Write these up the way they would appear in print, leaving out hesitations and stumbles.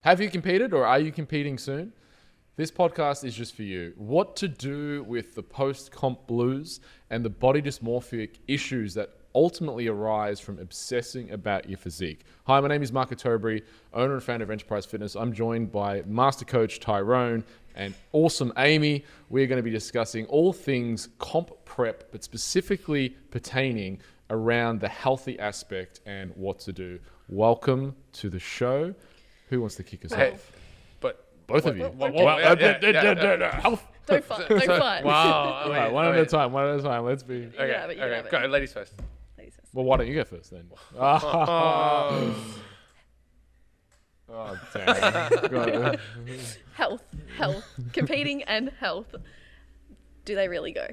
Have you competed or are you competing soon? This podcast is just for you. What to do with the post-comp blues and the body dysmorphic issues that ultimately arise from obsessing about your physique. Hi, my name is Mark Atobry, owner and founder of Enterprise Fitness. I'm joined by Master Coach Tyrone and awesome Amy. We're going to be discussing all things comp prep, but specifically pertaining around the healthy aspect and what to do. Welcome to the show. Who wants to kick us off? But Both of you. Don't fight. Don't fight. wow. All right, one at a time. Let's be. You can have it. You can have it. Go, ladies first. Ladies first. Well, why don't you go first then? Oh, damn. Go. Health. Competing and health. Do they really go?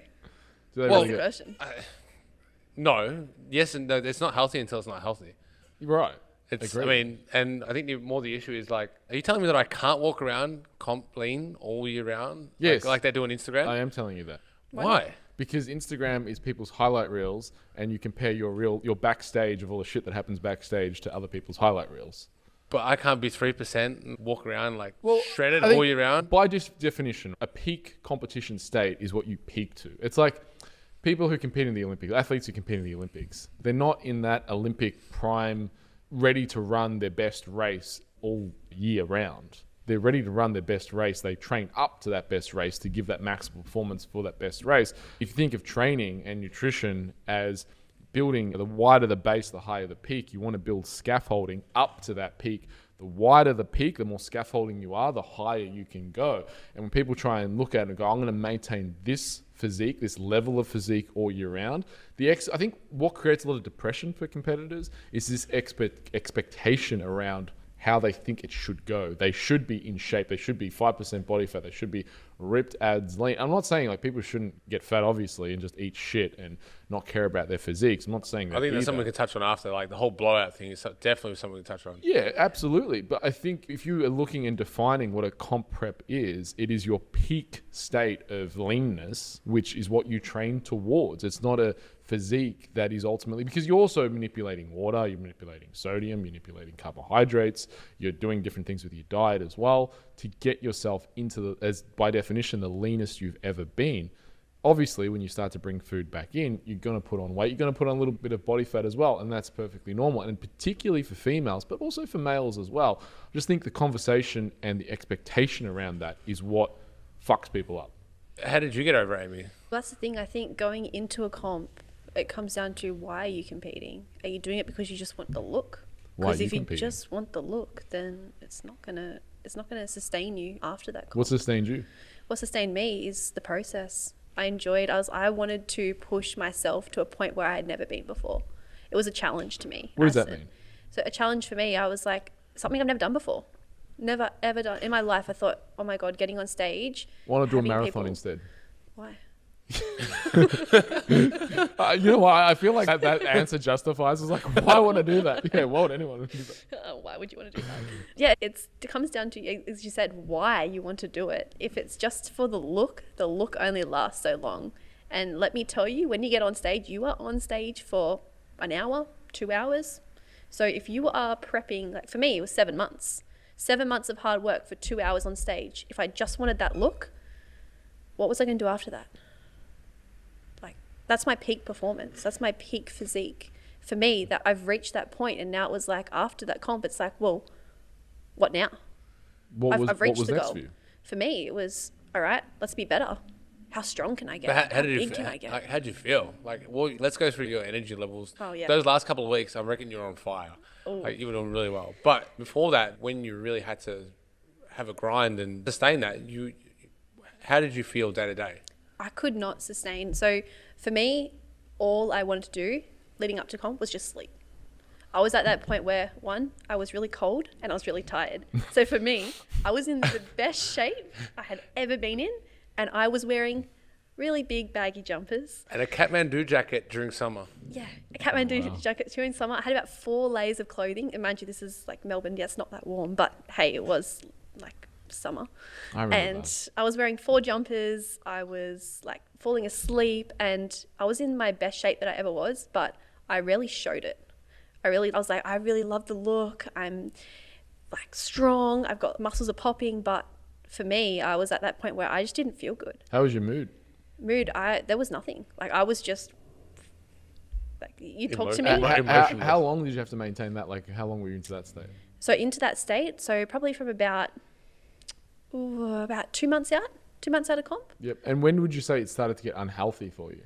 Do they Well, really That's the get- question. No. Yes and no. It's not healthy until it's not healthy. Right. It's. Agreed. I mean, and I think the issue is like, are you telling me that I can't walk around comp lean all year round? Yes. Like they do on Instagram. I am telling you that. Why? Because Instagram is people's highlight reels, and you compare your backstage of all the shit that happens backstage to other people's highlight reels. But I can't be 3% and walk around like shredded I think all year round. By definition, a peak competition state is what you peak to. It's like people who compete in the Olympics, athletes who compete in the Olympics, they're not in that Olympic prime, ready to run their best race all year round. They're ready to run their best race. They train up to that best race to give that maximal performance for that best race. If you think of training and nutrition as building, the wider the base, the higher the peak, you want to build scaffolding up to that peak. The wider the peak, the more scaffolding you are, the higher you can go. And when people try and look at it and go, I'm going to maintain this physique, this level of physique all year round, I think what creates a lot of depression for competitors is this expectation around how they think it should go. They should be in shape. They should be 5% body fat. They should be ripped, abs, lean. I'm not saying like people shouldn't get fat, obviously, and just eat shit and not care about their physiques. I'm not saying that I think that's either. something we can touch on after. Like the whole blowout thing is definitely something we can touch on. Yeah, absolutely. But I think if you are looking and defining what a comp prep is, it is your peak state of leanness, which is what you train towards. It's not a physique that is ultimately, because you're also manipulating water, you're manipulating sodium, you're manipulating carbohydrates, you're doing different things with your diet as well to get yourself into as by definition, the leanest you've ever been. Obviously, when you start to bring food back in, you're going to put on weight, you're going to put on a little bit of body fat as well, and that's perfectly normal, and particularly for females, but also for males as well. I just think the conversation and the expectation around that is what fucks people up. How did you get over, Amy? That's the thing. I think going into a comp, it comes down to why are you competing? Are you doing it because you just want the look? Why are Because you if you competing? just want the look, then it's not gonna sustain you after that comp. What sustained you? What sustained me is the process. I wanted to push myself to a point where I had never been before. It was a challenge to me. What does that mean? So a challenge for me, I was like, something I've never done before. Never, ever done. In my life, I thought, oh my God, getting on stage. Why not do a having marathon people- instead? Why? You know what? I feel like that answer justifies. It's like, why want to do that? Yeah, why would anyone do that? Why would you want to do that? Yeah, it comes down to, as you said, why you want to do it. If it's just for the look only lasts so long. And let me tell you, when you get on stage, you are on stage for an hour, 2 hours. So if you are prepping, like for me, it was 7 months. 7 months of hard work for 2 hours on stage. If I just wanted that look, what was I going to do after that? Like, that's my peak performance. That's my peak physique. For me, that I've reached that point, and now it was like after that comp, it's like, well, what now? I've reached what was the next goal. for you? For me, it was, all right, let's be better. How strong can I get? But how did you big can I get? Like, how'd you feel? Like, well, let's go through your energy levels. Oh, yeah. Those last couple of weeks, I reckon you were on fire. Like, you were doing really well. But before that, when you really had to have a grind and sustain that, how did you feel day to day? I could not sustain. So for me, all I wanted to do leading up to comp was just sleep. I was at that point where, one, I was really cold and I was really tired. So for me, I was in the best shape I had ever been in, and I was wearing really big baggy jumpers. And a Kathmandu jacket during summer. Yeah, a Kathmandu jacket during summer. I had about 4 layers of clothing. And mind you, this is like Melbourne. Yeah, it's not that warm, but hey, it was like summer. I remember And that. I was wearing 4 jumpers. I was like falling asleep, and I was in my best shape that I ever was, but I really showed it. I was like, I really love the look. like strong. I've got muscles are popping, but for me, I was at that point where I just didn't feel good. How was your mood? There was nothing. Like I was just like, you talk to me. How long did you have to maintain that? Like, how long were you into that state? So into that state, so probably from about 2 months out. 2 months out of comp. Yep. And when would you say it started to get unhealthy for you?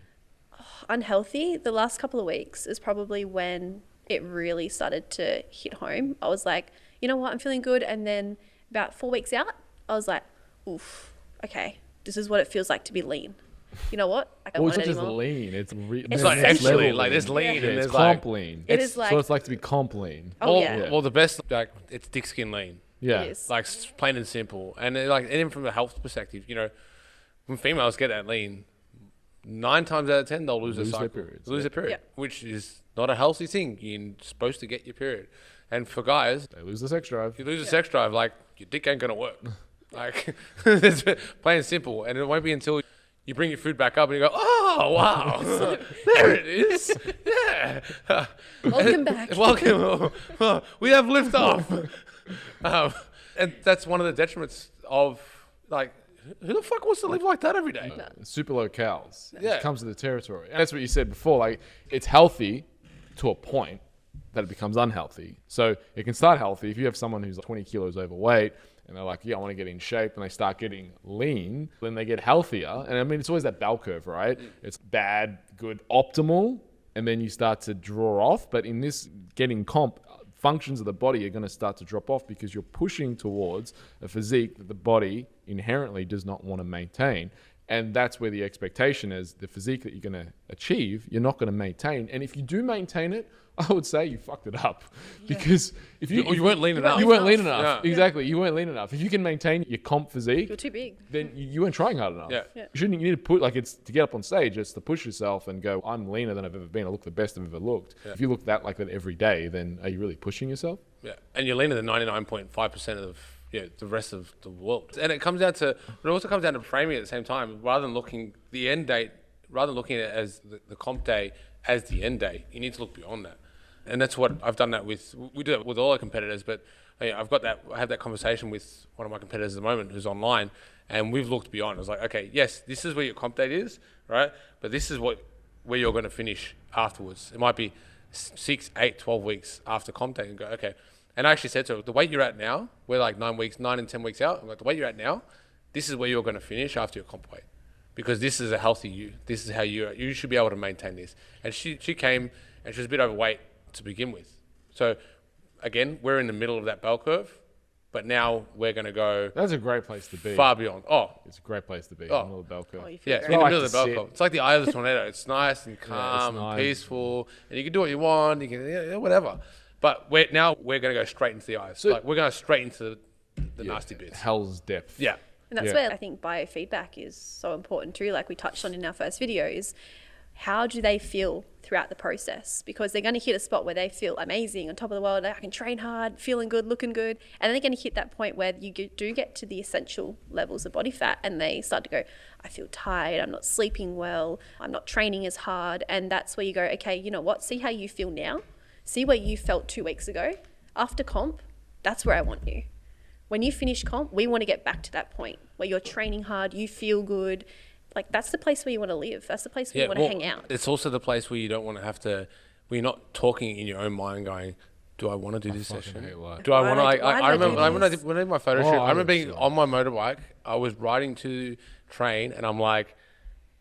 Unhealthy, the last couple of weeks is probably when it really started to hit home. I was like, you know what, I'm feeling good. And then about 4 weeks out, I was like, oof, okay, this is what it feels like to be lean. You know what? I don't Well, it's want not it just anymore. lean. It's It's like next actually level like there's lean Yeah, and it's there's comp like lean. It is like- so it's like to be comp lean. Oh, well, yeah. well, the best like it's thick skin lean. Yeah. It is. Like plain and simple. And like, and even from a health perspective, you know, when females get that lean, 9 times out of 10 they'll lose their Lose their cycle, periods, lose yeah. their period, Yeah. which is not a healthy thing. You're supposed to get your period, and for guys, They lose the sex drive. if you lose the sex drive, like your dick ain't gonna work. Like it's plain and simple, and it won't be until you bring your food back up and you go, oh wow, there it is, yeah. Welcome back. Welcome. We have liftoff. And that's one of the detriments of like, who the fuck wants to live like that every day? Super low calories. Yeah. It comes with the territory. And that's what you said before. Like, it's healthy to a point that it becomes unhealthy. So it can start healthy. If you have someone who's 20 kilos overweight and they're like, yeah, I want to get in shape, and they start getting lean, then they get healthier. And I mean, it's always that bell curve, right? It's bad, good, optimal, and then you start to draw off. But in this getting comp, functions of the body are going to start to drop off because you're pushing towards a physique that the body inherently does not want to maintain. And that's where the expectation is the physique that you're going to achieve, you're not going to maintain. And if you do maintain it, I would say you fucked it up. Because if you weren't lean enough. You weren't lean enough. Yeah. Exactly. You weren't lean enough. If you can maintain your comp physique, You're too big. then you weren't trying hard enough. Yeah. Yeah. You shouldn't. You need to put like it's to get up on stage. It's to push yourself and go. I'm leaner than I've ever been. I look the best I've ever looked. Yeah. If you look that like that every day, then are you really pushing yourself? Yeah, and you're leaner than 99.5% of the rest of the world. And it comes down to, but it also comes down to framing at the same time. Rather than looking the end date, rather than looking at it as the comp day as the end date, you need to look beyond that. And that's what I've done that with. We do it with all our competitors, but I have that conversation with one of my competitors at the moment who's online, and we've looked beyond. It's like, okay, yes, this is where your comp date is, right? But this is where you're going to finish afterwards. It might be 6, 8, 12 weeks after comp date, and go, okay. And I actually said to her, the weight you're at now, we're like 9 and 10 weeks out. I'm like, the weight you're at now, this is where you're going to finish after your comp weight, because this is a healthy you. This is how you should be able to maintain this. And she came and she was a bit overweight to begin with. So again, we're in the middle of that bell curve, but now we're going to go That's a great place to be. far beyond. Oh, It's a great place to be. Oh. On the bell curve. Oh, you feel yeah, great. in the I like middle of to the bell sit. curve. It's like the eye of the tornado. It's nice and calm nice. and peaceful, and you can do what you want. You can whatever. But we're going to go straight into the eyes. So- Like we're going straight into the nasty bits. Hell's depth. Yeah. And that's Yeah. where I think biofeedback is so important too. Like we touched on in our first video, is how do they feel throughout the process? Because they're going to hit a spot where they feel amazing, on top of the world, I can train hard, feeling good, looking good. And then they're going to hit that point where you do get to the essential levels of body fat, and they start to go, I feel tired, I'm not sleeping well, I'm not training as hard. And that's where you go, okay, you know what? See how you feel now. See where you felt 2 weeks ago. After comp, that's where I want you. When you finish comp, we want to get back to that point where you're training hard, you feel good. Like that's the place where you want to live. That's the place where you want to hang out. It's also the place where you don't want to have to, where you're not talking in your own mind going, do I want to do this session? hate life. Do I Why want do to, I like, do- why do I I do remember when I this? did, when I did my photo Oh, shoot, I I remember being understand. on my motorbike, I was riding to train, and I'm like,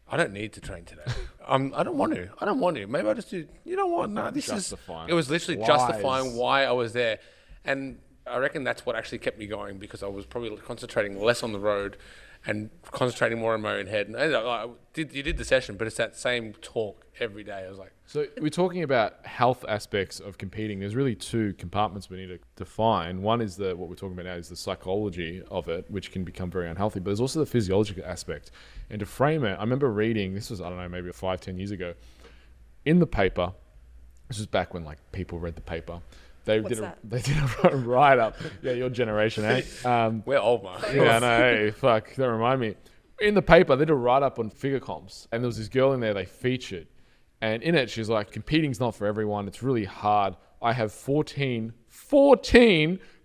I don't need to train today. I don't want to. Maybe I just do, you know what? No, this Justifying. is, it was literally Lies. justifying why I was there. And I reckon that's what actually kept me going, because I was probably concentrating less on the road and concentrating more in my own head. And you did the session, but it's that same talk every day. I was like, So we're talking about health aspects of competing. There's really 2 compartments we need to define. One is what we're talking about now is the psychology of it, which can become very unhealthy, but there's also the physiological aspect. And to frame it, I remember reading, this was, I don't know, maybe 5-10 years ago, in the paper, this was back when like people read the paper. They What's did that? they did a write up. Yeah, your generation, eh? we're old, man. Yeah, I know. Hey, fuck, don't remind me. In the paper, they did a write-up on figure comps, and there was this girl in there they featured. And in it, she's like, competing's not for everyone. It's really hard. I have 14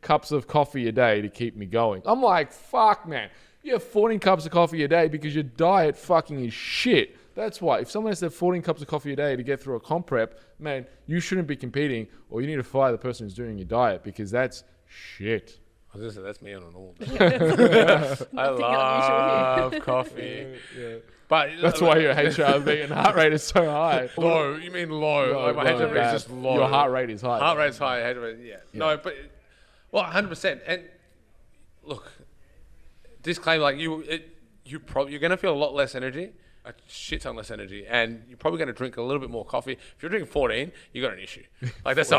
cups of coffee a day to keep me going. I'm like, fuck, man. You have 14 cups of coffee a day because your diet fucking is shit. That's why. If someone has to have 14 cups of coffee a day to get through a comp prep, man, you shouldn't be competing, or you need to fire the person who's doing your diet, because that's shit. I was gonna say, that's me on a normal day. I Nothing unusual love coffee. Yeah. But That's why your HRV and heart rate is so high. low. You mean low? Like my Low, HRV bad. is just low. Your heart rate is high. Heart rate's high. HRV, yeah. No, but 100%. And look, disclaimer: like you're gonna feel a lot less energy, a shit ton less energy, and you're probably gonna drink a little bit more coffee. If you're drinking 14, you got an issue. Like that's a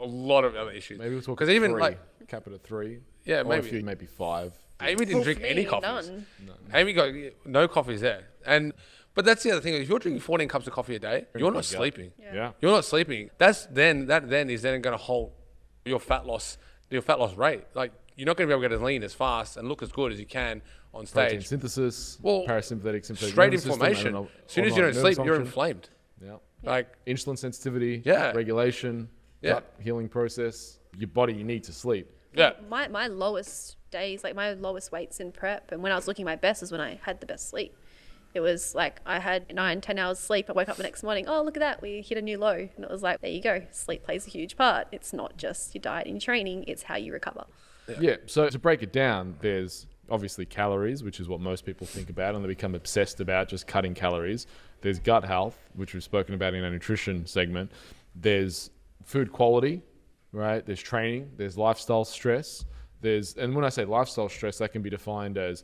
lot of other issues. Maybe we'll talk because even 3, like capita 3. Yeah, or maybe. a few, maybe 5. Amy didn't Well, drink for any me, coffees. none. Amy got no coffees there, but that's the other thing. If you're drinking 14 cups of coffee a day, you're not sleeping. Yeah. You're not sleeping. That then is going to halt your fat loss rate. Like you're not going to be able to get as lean as fast and look as good as you can on Protein stage. synthesis, Well, sympathetic straight nervous system, inflammation. and As soon as you don't nerve sleep, you're function. inflamed. Yeah. Like Insulin sensitivity, Yeah. regulation, Yeah. gut healing process. Your body, you need to sleep. yeah, My lowest days, like my lowest weights in prep, and when I was looking my best is when I had the best sleep. It was like I had 9-10 hours sleep. I woke up the next morning, oh, look at that, we hit a new low. And it was like, there you go. Sleep plays a huge part. It's not just your diet and your training, it's how you recover. Yeah. So to break it down, there's obviously calories, which is what most people think about, and they become obsessed about just cutting calories. There's gut health, which we've spoken about in our nutrition segment. There's food quality, right? There's training. There's lifestyle stress. And when I say lifestyle stress, that can be defined as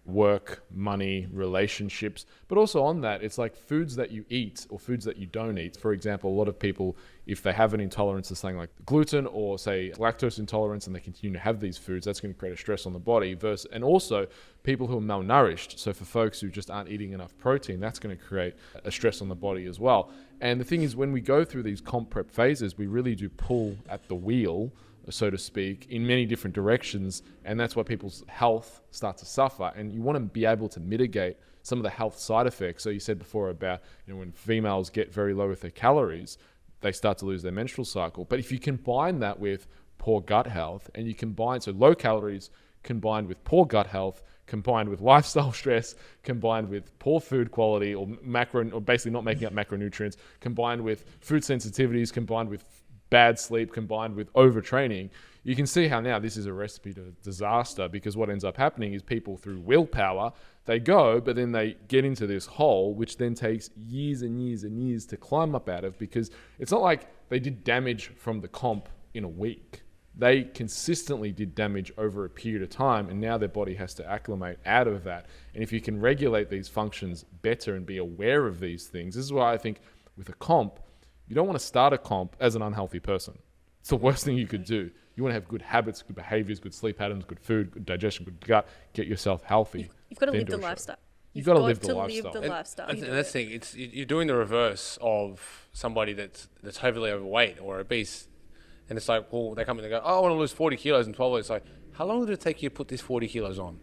work, money, relationships, but also on that, it's like foods that you eat or foods that you don't eat. For example, a lot of people, if they have an intolerance to something like gluten or say lactose intolerance and they continue to have these foods, that's going to create a stress on the body. And also people who are malnourished. So for folks who just aren't eating enough protein, that's going to create a stress on the body as well. And the thing is, when we go through these comp prep phases, we really do pull at the wheel, so to speak, in many different directions, and that's why people's health starts to suffer. And you want to be able to mitigate some of the health side effects. So you said before about, when females get very low with their calories, they start to lose their menstrual cycle. But if you combine that with poor gut health, and you combine, so low calories combined with poor gut health, combined with lifestyle stress, combined with poor food quality or basically not making up macronutrients, combined with food sensitivities, combined with bad sleep, combined with overtraining, you can see how now this is a recipe to disaster, because what ends up happening is people, through willpower, they go, but then they get into this hole, which then takes years and years and years to climb up out of, because it's not like they did damage from the comp in a week. They consistently did damage over a period of time, and now their body has to acclimate out of that. And if you can regulate these functions better and be aware of these things, this is why I think with a comp, you don't want to start a comp as an unhealthy person. It's the worst thing you could do. You want to have good habits, good behaviors, good sleep patterns, good food, good digestion, good gut, get yourself healthy. You've got to then live do the a show. lifestyle. You've got to live to the live lifestyle. the And- lifestyle. And You do that's the it. thing. You're doing the reverse of somebody that's heavily overweight or obese, and it's like, well, they come in and they go, oh, I want to lose 40 kilos in 12 weeks. It's like, how long did it take you to put these 40 kilos on?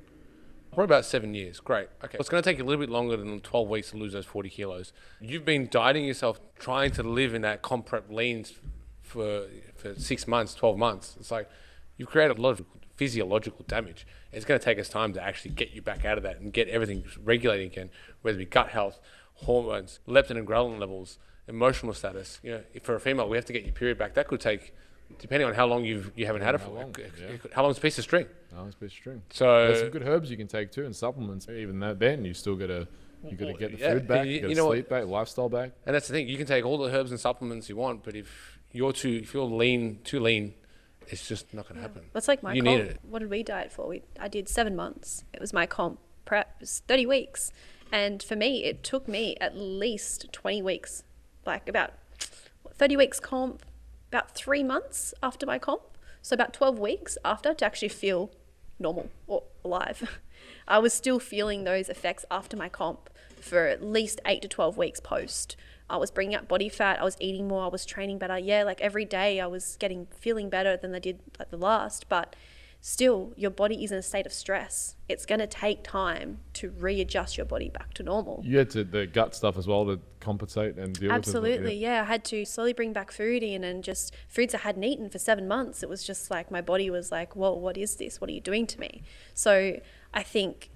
Probably about 7 years. Great. Okay. It's going to take you a little bit longer than 12 weeks to lose those 40 kilos. You've been dieting yourself, trying to live in that comp prep leans for 6 months, 12 months. It's like you've created a lot of physiological damage. It's going to take us time to actually get you back out of that and get everything regulating again, whether it be gut health, hormones, leptin and ghrelin levels, emotional status. If for a female, we have to get your period back. That could take, depending on how long you haven't had it How for. long, yeah. How long's a piece of string? Oh, it's a bit of string. So There's some good herbs you can take too, and supplements. Even then, you still gotta get the Yeah, food back, you- you gotta you know what? sleep back, lifestyle back. And that's the thing. You can take all the herbs and supplements you want, but if you're too lean, it's just not going to happen. That's like my You comp. needed it. What did we diet for? I did 7 months. It was my comp prep. It was 30 weeks. And for me, it took me at least 20 weeks, like about 30 weeks comp, about 3 months after my comp. So about 12 weeks after to actually feel normal or alive. I was still feeling those effects after my comp for at least 8 to 12 weeks post. I was bringing up body fat. I was eating more. I was training better. Yeah, like every day I was feeling better than I did like the last. But still your body is in a state of stress. It's going to take time to readjust your body back to normal. You had to the gut stuff as well to compensate and deal with it. Absolutely, yeah. I had to slowly bring back food in, and just foods I hadn't eaten for 7 months. It was just like my body was like, whoa, what is this? What are you doing to me? So I think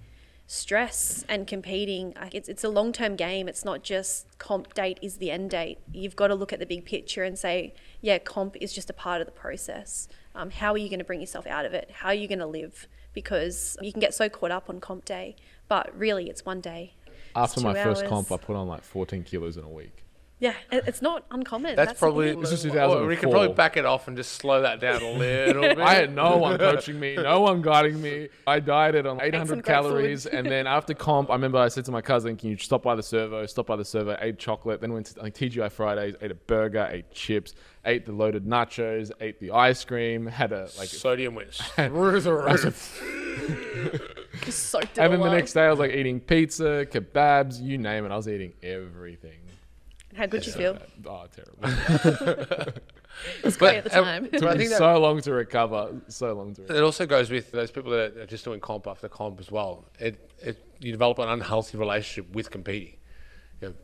stress and competing, it's a long-term game. It's not just comp date is the end date. You've got to look at the big picture and say, yeah, comp is just a part of the process. How are you going to bring yourself out of it? How are you going to live? Because you can get so caught up on comp day, but really it's one day. After my 2 first hours. comp, I put on like 14 kilos in a week. Yeah, it's not uncommon. That's the probably thing. This is we 2004. could probably back it off and just slow that down a little bit. I had no one coaching me, no one guiding me. I dieted on some 800 great calories, food. and then after comp, I remember I said to my cousin, "Can you stop by the servo?" Stop by the servo, ate chocolate, then went to like TGI Fridays, ate a burger, ate chips, ate the loaded nachos, ate the ice cream, had a like. Sodium went through the roof. Just soaked it And then all the up. next day, I was like eating pizza, kebabs, you name it. I was eating everything. How good you feel? Oh, terrible. It's great at the time. It took I me think that- so long to recover. So long to recover. It also goes with those people that are just doing comp after comp as well. You develop an unhealthy relationship with competing,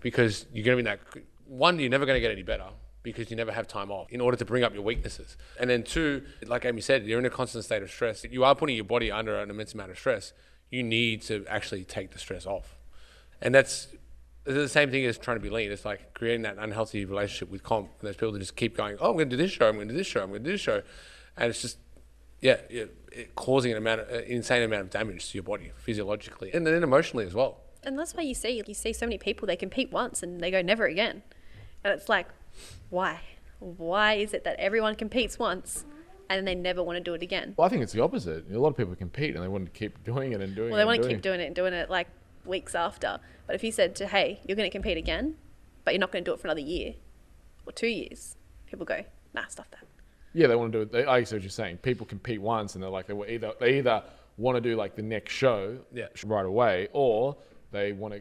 because you're going to be in that. One, you're never going to get any better because you never have time off in order to bring up your weaknesses. And then two, like Amy said, you're in a constant state of stress. You are putting your body under an immense amount of stress. You need to actually take the stress off, and that's the same thing as trying to be lean. It's like creating that unhealthy relationship with comp. And there's people that just keep going, oh, I'm going to do this show, I'm going to do this show, I'm going to do this show. And it's just, it causing an insane amount of damage to your body physiologically and then emotionally as well. And that's why you see so many people, they compete once and they go never again. And it's like, why? Why is it that everyone competes once and they never want to do it again? Well, I think it's the opposite. A lot of people compete and they want to keep doing it and doing it. Well, they want to doing keep doing it and doing it like weeks after. But if you said to, hey, you're going to compete again, but you're not going to do it for another year or 2 years, people go, nah, stuff that. Yeah, they want to do it. I see what you're saying. People compete once and they're like, they either want to do like the next show right away, or they don't want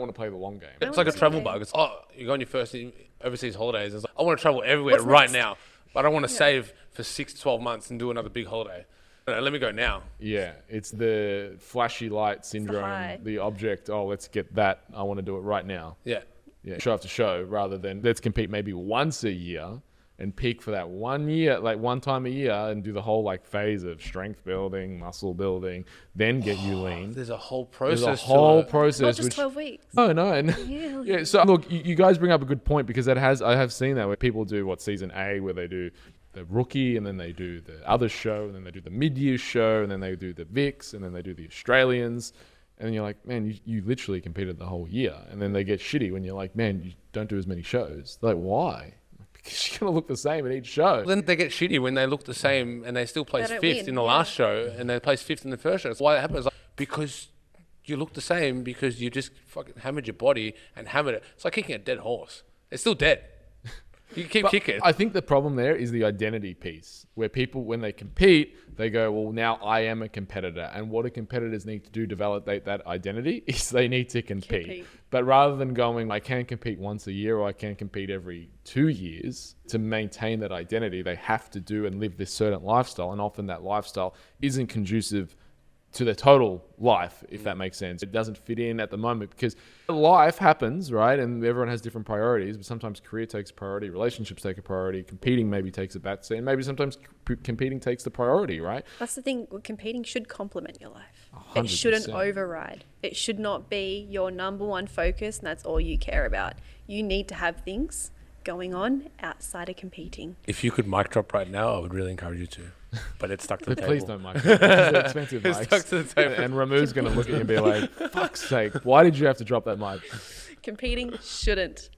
to play the long game. It's like a travel bug. It's, you go on your first overseas holidays. It's like, I want to travel everywhere right now, but I want to save for 6 to 12 months and do another big holiday. Let me go now. Yeah, it's the flashy light syndrome, high. the object, let's get that. I want to do it right now. Yeah. Yeah, show after show, rather than let's compete maybe once a year and peak for that 1 year, like one time a year, and do the whole like phase of strength building, muscle building, then get you lean. There's a whole process. There's a whole to it. process. Not just which, 12 weeks. Oh no, and Yeah. yeah. So look, you guys bring up a good point, because I have seen that where people do season A, where they do the rookie, and then they do the other show, and then they do the mid-year show, and then they do the VIX, and then they do the Australians. And then you're like, man, you literally competed the whole year. And then they get shitty when you're like, man, you don't do as many shows. They're like, why? Because you're going to look the same in each show. Then they get shitty when they look the same and they still place They don't fifth win, in the yeah. last show and they place fifth in the first show. It's why it happens. Like, because you look the same, because you just fucking hammered your body and hammered it. It's like kicking a dead horse. It's still dead. You keep kicking. I think the problem there is the identity piece, where people, when they compete, they go, well, now I am a competitor. And what do competitors need to do to validate that identity is they need to compete. But rather than going, I can compete once a year, or I can compete every 2 years, to maintain that identity, they have to do and live this certain lifestyle. And often that lifestyle isn't conducive to their total life, if that makes sense. It doesn't fit in at the moment, because life happens, right? And everyone has different priorities, but sometimes career takes a priority, relationships take a priority, competing maybe takes a backseat, and maybe sometimes competing takes the priority, right? That's the thing. Competing should complement your life. 100%. It shouldn't override. It should not be your number one focus, and that's all you care about. You need to have things going on outside of competing. If you could mic drop right now, I would really encourage you to. But it's stuck to the But table. please don't mic it. They're expensive It's mics. stuck to the table. And Ramu's going to look at you and be like, fuck's sake, why did you have to drop that mic? Competing shouldn't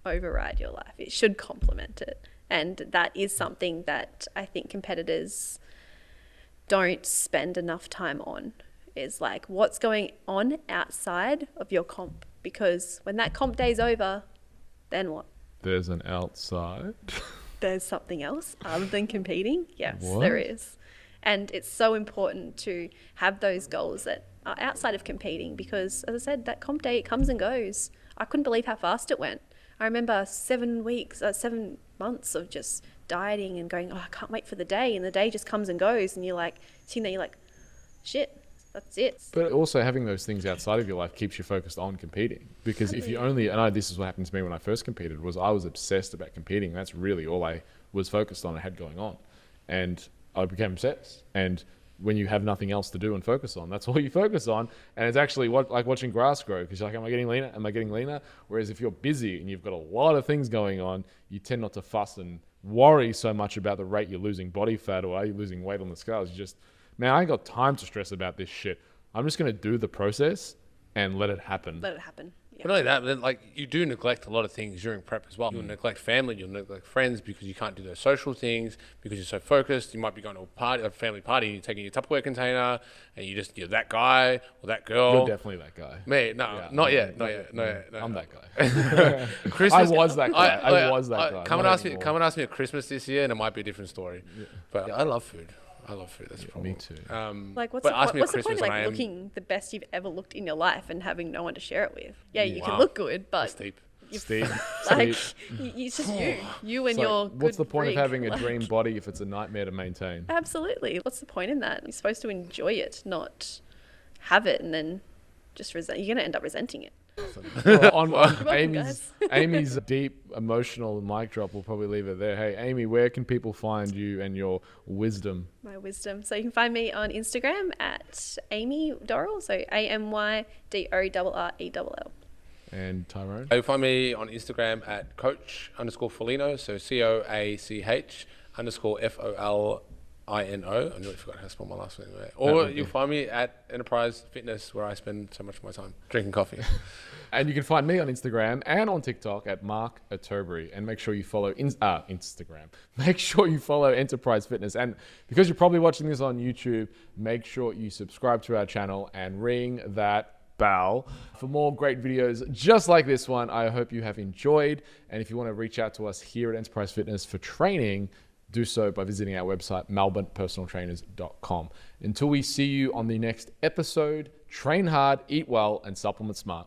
override your life. It should complement it. And that is something that I think competitors don't spend enough time on, is like what's going on outside of your comp. Because when that comp day's over, then what? There's an outside. There's something else other than competing? Yes, What? there is. And it's so important to have those goals that are outside of competing, because, as I said, that comp day, it comes and goes. I couldn't believe how fast it went. I remember 7 months of just dieting and going, oh, I can't wait for the day. And the day just comes and goes. And you're like, sitting there, you're like, shit, that's it. But also having those things outside of your life keeps you focused on competing. Because if you only, and this is what happened to me when I first competed, was I was obsessed about competing. That's really all I was focused on and had going on. And I became obsessed. And when you have nothing else to do and focus on, that's all you focus on. And it's actually like watching grass grow, because you're like, am I getting leaner? Am I getting leaner? Whereas if you're busy and you've got a lot of things going on, you tend not to fuss and worry so much about the rate you're losing body fat or are you losing weight on the scales. You just, man, I ain't got time to stress about this shit. I'm just going to do the process and let it happen. Let it happen. Yeah. But not only that, but then, like, you do neglect a lot of things during prep as well. You'll neglect family, you'll neglect friends because you can't do those social things because you're so focused. You might be going to a party, a family party, and you're taking your Tupperware container, and you're that guy or that girl. You're definitely that guy. Me, no, Yeah, not I'm- yet. no, No. I'm that guy. Christmas, I was that guy. I was that guy. Come Not and ask me. anymore. Come and ask me at Christmas this year, and it might be a different story. But I love food. That's the problem. Me too. Like, what's but the ask point, me at what's the point Christmas of when like I am looking the best you've ever looked in your life and having no one to share it with? Yeah, you can Wow. look good, but steep. Steve, like Steve. it's just you and It's like, your. what's the good point rig. of having a Like, dream body if it's a nightmare to maintain? Absolutely. What's the point in that? You're supposed to enjoy it, not have it, and then just resent. You're gonna end up resenting it. Well, on welcome, Amy's deep emotional mic drop, we'll probably leave it there. Hey, Amy, where can people find you and your wisdom? My wisdom. So you can find me on Instagram at Amy Dorrell. So AMYDORRELL. And Tyrone? You find me on Instagram at coach_Folino, so COACH_FOLINO. I nearly forgot how to spell my last name. Or you'll find me at Enterprise Fitness, where I spend so much of my time drinking coffee. And you can find me on Instagram and on TikTok at Mark Atterbury. And make sure you follow Instagram. Make sure you follow Enterprise Fitness. And because you're probably watching this on YouTube, make sure you subscribe to our channel and ring that bell for more great videos just like this one. I hope you have enjoyed. And if you want to reach out to us here at Enterprise Fitness for training, do so by visiting our website, melbournepersonaltrainers.com. Until we see you on the next episode, train hard, eat well, and supplement smart.